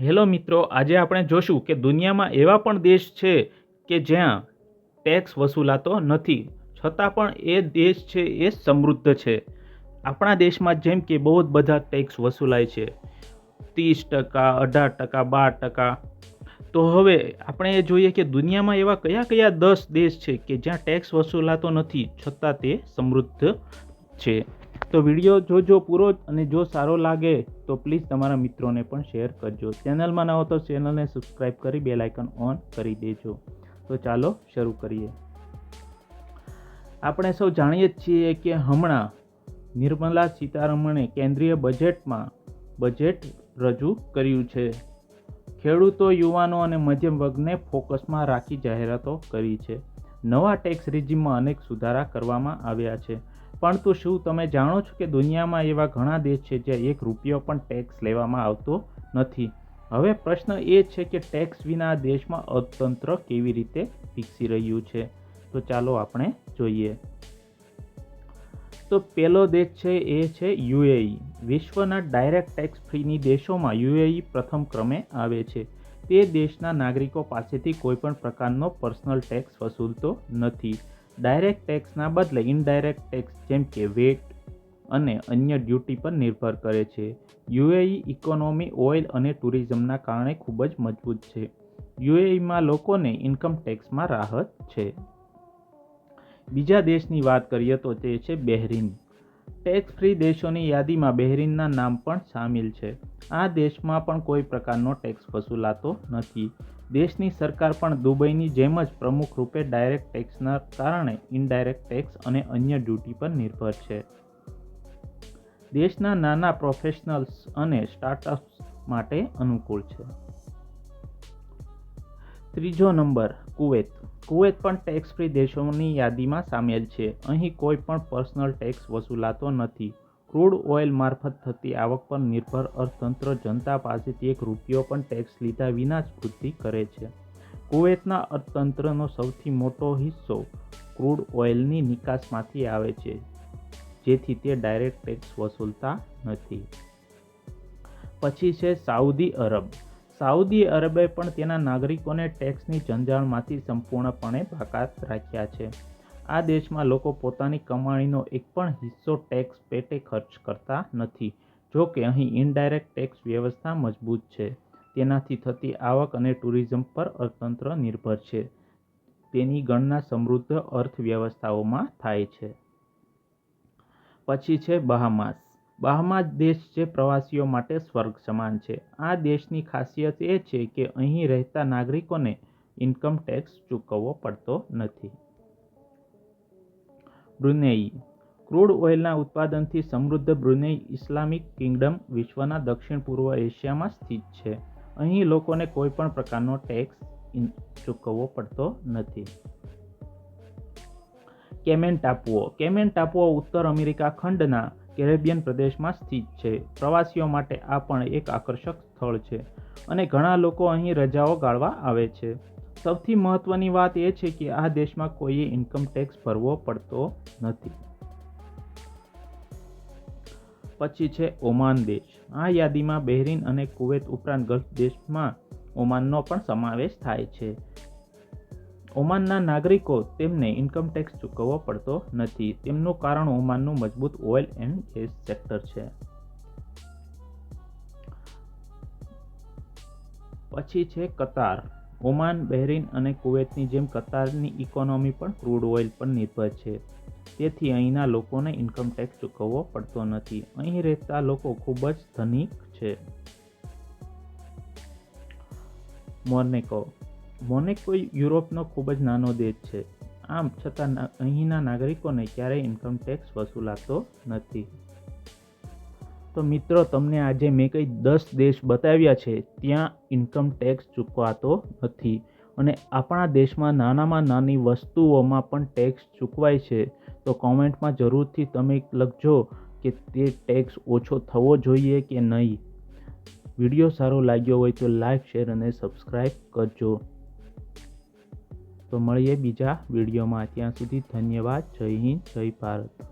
Hello મિત્રો, આજે આપણે જોશું કે દુનિયામાં એવા પણ દેશ છે કે જ્યાં ટેક્સ વસૂલાતો નથી, છતાં પણ એ દેશ છે એ સમૃદ્ધ છે. આપણા દેશમાં જેમ કે બહુ જ બધા ટેક્સ વસૂલાય છે, 30%, 18%, 12%. તો હવે આપણે એ જોઈએ કે દુનિયામાં એવા કયા કયા 10 દેશ છે કે જ્યાં ટેક્સ વસૂલાતો નથી, છતાં તે સમૃદ્ધ છે. તો વિડીયો જોજો પૂરો, અને જો સારો લાગે તો પ્લીઝ તમારા મિત્રોને પણ શેર કરજો. ચેનલમાં ન હો તો ચેનલને સબસ્ક્રાઈબ કરી બેલ આઇકન ઓન કરી દેજો. તો ચાલો શરૂ કરીએ. આપણે સૌ જાણીએ જ છીએ કે હમણાં નિર્મલા સીતારમણે કેન્દ્રીય બજેટ રજૂ કર્યું છે. ખેડૂતો, યુવાનો અને મધ્યમ વર્ગને ફોકસમાં રાખી જાહેરાતો કરી છે. નવા ટેક્સ રેજિમમાં અનેક સુધારા કરવામાં આવ્યા છે. પરંતુ શું તમે જાણો છો કે દુનિયામાં એવા ઘણા દેશ છે જ્યાં ₹1 પણ ટેક્સ લેવામાં આવતો નથી? હવે પ્રશ્ન એ છે કે ટેક્સ વિના દેશમાં અર્થતંત્ર કેવી રીતે વિકસી રહ્યું છે? તો ચાલો આપણે જોઈએ. તો પહેલો દેશ છે એ છે યુએઈ. વિશ્વના ડાયરેક્ટ ટેક્સ ફ્રીની દેશોમાં યુએઈ પ્રથમ ક્રમે આવે છે. તે દેશના નાગરિકો પાસેથી કોઈપણ પ્રકારનો પર્સનલ ટેક્સ વસૂલતો નથી. ડાયરેક્ટ ટેક્સના બદલે ઇનડાયરેક્ટ ટેક્સ જેમ કે વેટ અને અન્ય ડ્યુટી પર નિર્ભર કરે છે. યુએઈ ઇકોનોમી ઓઇલ અને ટુરિઝમના કારણે ખૂબ જ મજબૂત છે. યુએઈમાં લોકોને ઇન્કમ ટેક્સમાં રાહત છે. બીજા દેશની વાત કરીએ તો તે છે બહેરીન. ટેક્સ ફ્રી દેશોની યાદીમાં બહેરીનના નામ પણ સામેલ છે. આ દેશમાં પણ કોઈ પ્રકારનો ટેક્સ વસૂલાતો નથી. દેશની સરકાર પણ દુબઈની જેમ જ પ્રમુખ રૂપે ડાયરેક્ટ ટેક્સના કારણે ઇનડાયરેક્ટ ટેક્સ અને અન્ય ડ્યુટી પર નિર્ભર છે. દેશના નાના પ્રોફેશનલ્સ અને સ્ટાર્ટઅપ્સ માટે અનુકૂળ છે. ત્રીજો નંબર, કુવેત. કુવેત પણ ટેક્સ ફ્રી દેશોની યાદીમાં સામેલ છે. અહીં કોઈ પણ પર્સનલ ટેક્સ વસૂલાતો નથી. ક્રૂડ ઓઇલ મારફત થતી આવક પર નિર્ભર અર્થતંત્ર જનતા પાસેથી ₹1 પણ ટેક્સ લીધા વિના જ વૃદ્ધિ કરે છે. કુવેતના અર્થતંત્રનો સૌથી મોટો હિસ્સો ક્રૂડ ઓઇલની નિકાસમાંથી આવે છે, જેથી તે ડાયરેક્ટ ટેક્સ વસૂલતા નથી. પછી છે સાઉદી અરબ. સાઉદી અરબે પણ તેના નાગરિકોને ટેક્સની જંજાળમાંથી સંપૂર્ણપણે બાકાત રાખ્યા છે. આ દેશમાં લોકો પોતાની કમાણીનો એક પણ હિસ્સો ટેક્સ પેટે ખર્ચ કરતા નથી. જો કે અહીં ઇનડાયરેક્ટ ટેક્સ વ્યવસ્થા મજબૂત છે. તેનાથી થતી આવક અને ટુરિઝમ પર અર્થતંત્ર નિર્ભર છે. તેની ગણના સમૃદ્ધ અર્થવ્યવસ્થાઓમાં થાય છે. પછી છે બહામાસ. બહામાસ દેશ જે પ્રવાસીઓ માટે સ્વર્ગ સમાન છે. આ દેશની ખાસિયત એ છે કે અહીં રહેતા નાગરિકોને ઇન્કમ ટેક્સ ચૂકવવો પડતો નથી. બ્રુનેઈ. ક્રૂડ ઓઇલના ઉત્પાદનથી સમૃદ્ધ બ્રુનેઈ ઇસ્લામિક કિંગડમ વિશ્વના દક્ષિણ-પૂર્વ એશિયામાં સ્થિત છે. અહીં લોકોને કોઈપણ પ્રકારનો ટેક્સ ચૂકવવો પડતો નથી. કેમેન ટાપુઓ. કેમેન ટાપુઓ ઉત્તર અમેરિકા ખંડના કેરેબિયન પ્રદેશમાં સ્થિત છે. પ્રવાસીઓ માટે આ પણ એક આકર્ષક સ્થળ છે અને ઘણા લોકો અહીં રજાઓ ગાળવા આવે છે. સૌથી મહત્વની વાત એ છે કે આ દેશમાં કોઈએ ઇન્કમ ટેક્સ ભરવો પડતો નથી. પછી છે ઓમાન દેશ. આ યાદીમાં બહેરીન અને કુવેત ઉપરાંત ગલ્ફ દેશમાં ઓમાનનો પણ સમાવેશ થાય છે. ઓમાનના નાગરિકો તેમને ઇન્કમ ટેક્સ ચૂકવવો પડતો નથી. તેમનું કારણ ઓમાનનું મજબૂત ઓઇલ એન્ડ ગેસ સેક્ટર છે. પછી છે કતાર. ઓમાન, બહેરીન અને કુવેતની જેમ કતારની ઇકોનોમી પણ ક્રૂડ ઓઇલ પર નિર્ભર છે. તેથી અહીંના લોકોને ઇન્કમ ટેક્સ ચૂકવવો પડતો નથી. અહીં રહેતા લોકો ખૂબ જ ધનિક છે. મોનેકો. મોનેકો યુરોપનો ખૂબ જ નાનો દેશ છે. આમ છતાં અહીંના નાગરિકોને ક્યારેય ઇન્કમ ટેક્સ વસૂલાતો નથી. તો મિત્રો, તમને આજે મેં કઈ 10 દેશ બતાવ્યા છે ત્યાં ઇન્કમ ટેક્સ ચૂકવાતો નથી, અને આપણા દેશમાં નાનામાં નાની વસ્તુઓમાં પણ ટેક્સ ચૂકવાય છે. તો કોમેન્ટમાં જરૂરથી તમે લખજો કે તે ટેક્સ ઓછો થવો જોઈએ કે નહીં. વિડીયો સારો લાગ્યો હોય તો લાઈક, શેર અને સબસ્ક્રાઈબ કરજો. તો મળીએ બીજા વિડીયોમાં. ત્યાં સુધી ધન્યવાદ. જય હિન્દ, જય ભારત.